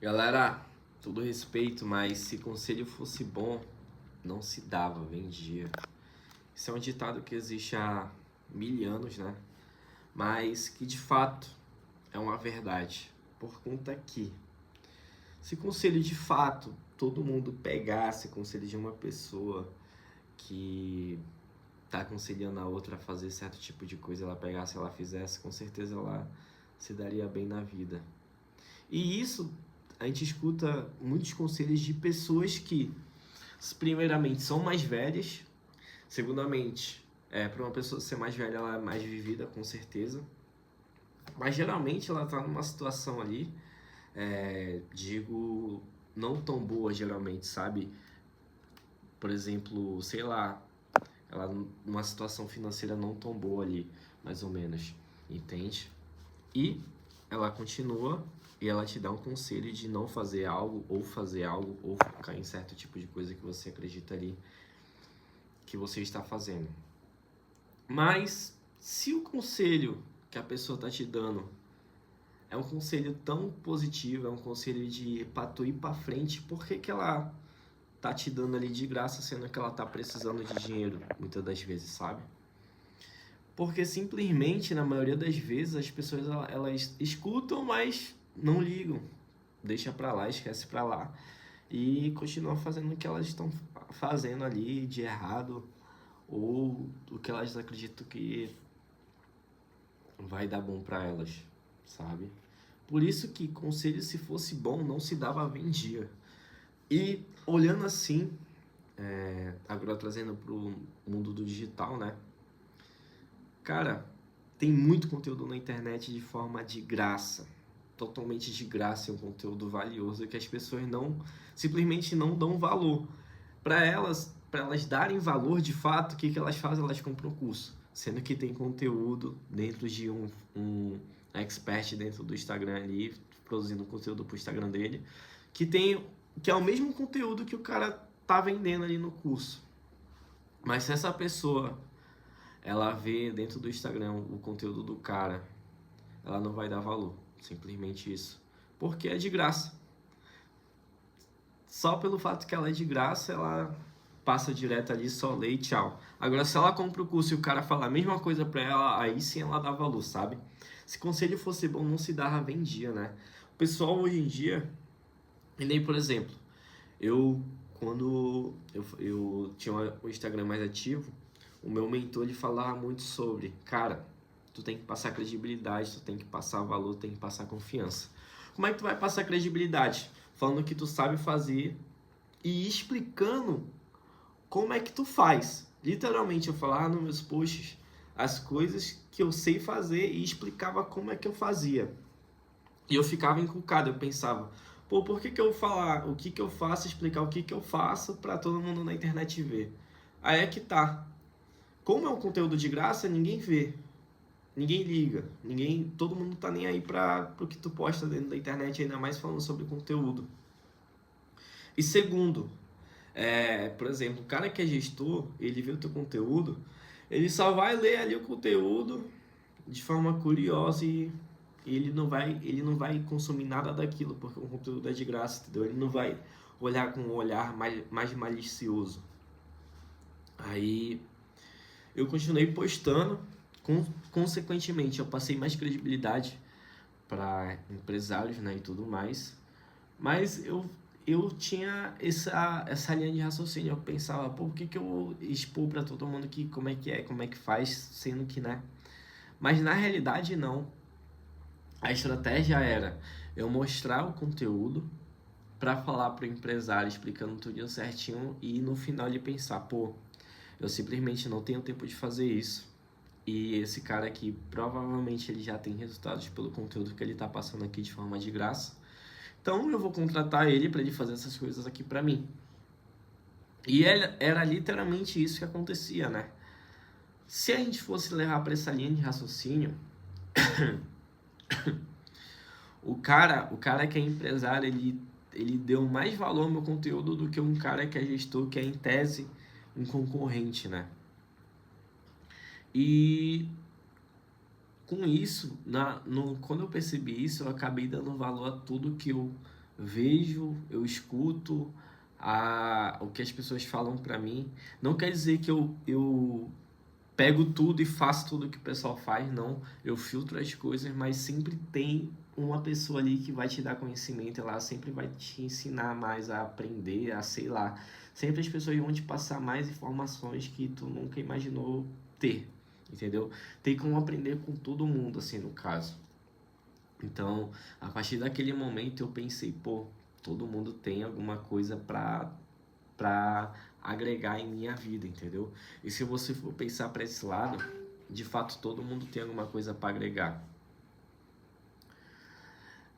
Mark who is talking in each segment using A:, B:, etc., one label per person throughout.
A: Galera, todo respeito, mas se conselho fosse bom, não se dava, vendia. Isso é um ditado que existe há 1000 anos, né? Mas que de fato é uma verdade. Por conta que, se conselho de fato todo mundo pegasse conselho de uma pessoa que tá aconselhando a outra a fazer certo tipo de coisa, ela pegasse, ela fizesse, com certeza ela se daria bem na vida. E isso a gente escuta muitos conselhos de pessoas que, primeiramente, são mais velhas, segundamente, para uma pessoa ser mais velha, ela é mais vivida, com certeza, mas geralmente ela está numa situação ali, digo, não tão boa, geralmente, sabe? Por exemplo, sei lá, ela numa situação financeira não tão boa ali, mais ou menos, entende? E ela continua e ela te dá um conselho de não fazer algo, ou focar em certo tipo de coisa que você acredita ali que você está fazendo. Mas se o conselho que a pessoa está te dando é um conselho tão positivo, é um conselho de pra tu ir pra frente, por que que ela tá te dando ali de graça, sendo que ela tá precisando de dinheiro, muitas das vezes, sabe? Porque simplesmente, na maioria das vezes, as pessoas elas escutam, mas não ligam. Deixa pra lá, esquece pra lá. E continuam fazendo o que elas estão fazendo ali de errado. Ou o que elas acreditam que vai dar bom pra elas, sabe? Por isso que conselho, se fosse bom, não se dava, vendia. E olhando assim, agora trazendo pro mundo do digital, né? Cara, tem muito conteúdo na internet de forma de graça, totalmente de graça, é um conteúdo valioso que as pessoas não simplesmente não dão valor. Para elas darem valor de fato, o que elas fazem? Elas compram o curso, sendo que tem conteúdo dentro de um expert dentro do Instagram ali, produzindo conteúdo para o Instagram dele, que é o mesmo conteúdo que o cara tá vendendo ali no curso. Mas se essa pessoa ela vê dentro do Instagram o conteúdo do cara, ela não vai dar valor, simplesmente isso, porque é de graça. Só pelo fato que ela é de graça, ela passa direto ali, só lê e tchau. Agora, se ela compra o curso e o cara fala a mesma coisa pra ela, aí sim ela dá valor, sabe? Se conselho fosse bom, não se dava, vendia, né? O pessoal hoje em dia, e nem, por exemplo, quando eu tinha o Instagram mais ativo, o meu mentor ele falava muito sobre, cara, tu tem que passar credibilidade, tu tem que passar valor, tu tem que passar confiança. Como é que tu vai passar credibilidade? Falando que tu sabe fazer e explicando como é que tu faz. Literalmente eu falava nos meus posts as coisas que eu sei fazer e explicava como é que eu fazia. E eu ficava encucado, eu pensava, pô, por que que eu vou falar o que que eu faço, explicar o que que eu faço pra todo mundo na internet ver? Aí é que tá. Como é um conteúdo de graça, ninguém vê. Ninguém liga, todo mundo tá nem aí pro que tu posta dentro da internet, ainda mais falando sobre conteúdo. E segundo, por exemplo, o cara que é gestor, ele vê o teu conteúdo, ele só vai ler ali o conteúdo de forma curiosa e ele não vai consumir nada daquilo, porque o conteúdo é de graça, entendeu? Ele não vai olhar com um olhar mais malicioso. Aí eu continuei postando, consequentemente eu passei mais credibilidade para empresários, né, e tudo mais. Mas eu tinha essa linha de raciocínio, eu pensava, pô, por que que eu vou expor para todo mundo que como é que faz, sendo que, né? Mas na realidade não. A estratégia era eu mostrar o conteúdo para falar para o empresário explicando tudo certinho e no final ele pensar, pô, eu simplesmente não tenho tempo de fazer isso. E esse cara aqui, provavelmente ele já tem resultados pelo conteúdo que ele tá passando aqui de forma de graça. Então eu vou contratar ele para ele fazer essas coisas aqui para mim. E era literalmente isso que acontecia, né? Se a gente fosse levar para essa linha de raciocínio, o cara que é empresário, ele deu mais valor ao meu conteúdo do que um cara que é gestor, que é em tese um concorrente, né? E com isso, quando eu percebi isso, eu acabei dando valor a tudo que eu vejo, eu escuto o que as pessoas falam pra mim. Não quer dizer que eu pego tudo e faço tudo que o pessoal faz, não. Eu filtro as coisas, mas sempre tem uma pessoa ali que vai te dar conhecimento, ela sempre vai te ensinar mais a aprender, a sei lá. Sempre as pessoas vão te passar mais informações que tu nunca imaginou ter, entendeu? Tem como aprender com todo mundo, assim, no caso. Então, a partir daquele momento eu pensei, pô, todo mundo tem alguma coisa pra agregar em minha vida, entendeu? E se você for pensar para esse lado, de fato todo mundo tem alguma coisa para agregar.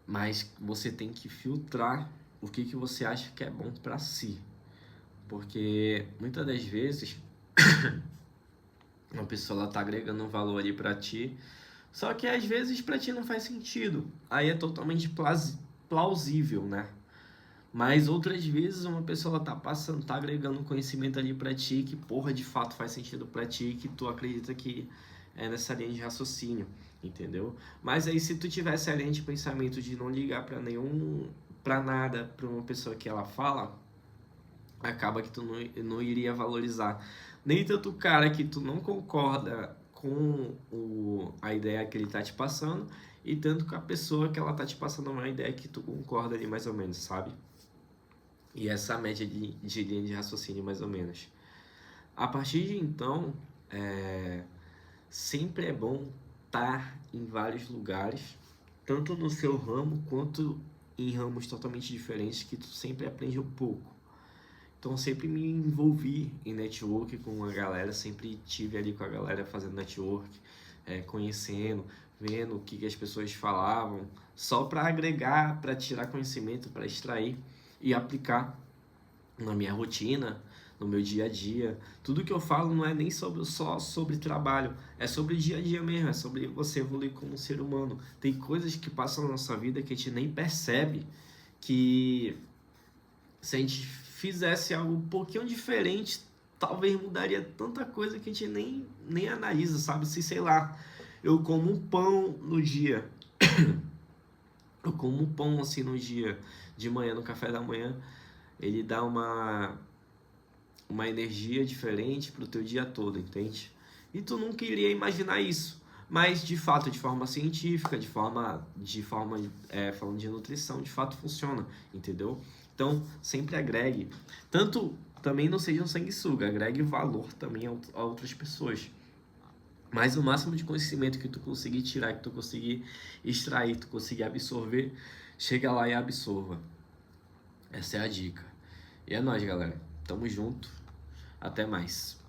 A: Mas você tem que filtrar o que você acha que é bom para si. Porque muitas das vezes uma pessoa ela tá agregando um valor ali para ti, só que às vezes para ti não faz sentido. Aí é totalmente plausível, né? Mas outras vezes uma pessoa tá passando, tá agregando um conhecimento ali pra ti que, porra, de fato faz sentido pra ti, que tu acredita que é nessa linha de raciocínio, entendeu? Mas aí se tu tivesse a linha de pensamento de não ligar pra nada, pra uma pessoa que ela fala, acaba que tu não iria valorizar. Nem tanto o cara que tu não concorda com a ideia que ele tá te passando, e tanto com a pessoa que ela tá te passando uma ideia que tu concorda ali mais ou menos, sabe? E essa média de linha de raciocínio, mais ou menos. A partir de então, sempre é bom estar em vários lugares, tanto no seu ramo quanto em ramos totalmente diferentes, que tu sempre aprende um pouco. Então, sempre me envolvi em network com a galera, sempre tive ali com a galera fazendo network, conhecendo, vendo o que as pessoas falavam, só para agregar, para tirar conhecimento, para extrair e aplicar na minha rotina, no meu dia a dia. Tudo que eu falo não é nem só sobre trabalho, é sobre o dia a dia mesmo, é sobre você evoluir como ser humano. Tem coisas que passam na nossa vida que a gente nem percebe, que se a gente fizesse algo um pouquinho diferente, talvez mudaria tanta coisa que a gente nem analisa, sabe? Se, sei lá, eu como um pão no dia, eu como um pão assim no dia, de manhã, no café da manhã, ele dá uma energia diferente pro teu dia todo, entende? E tu nunca iria imaginar isso. Mas, de fato, de forma científica, falando de nutrição, de fato funciona, entendeu? Então, sempre agregue. Tanto, também não seja um sanguessuga, agregue valor também a outras pessoas. Mas o máximo de conhecimento que tu conseguir tirar, que tu conseguir extrair, tu conseguir absorver, chega lá e absorva. Essa é a dica. E é nóis, galera. Tamo junto. Até mais.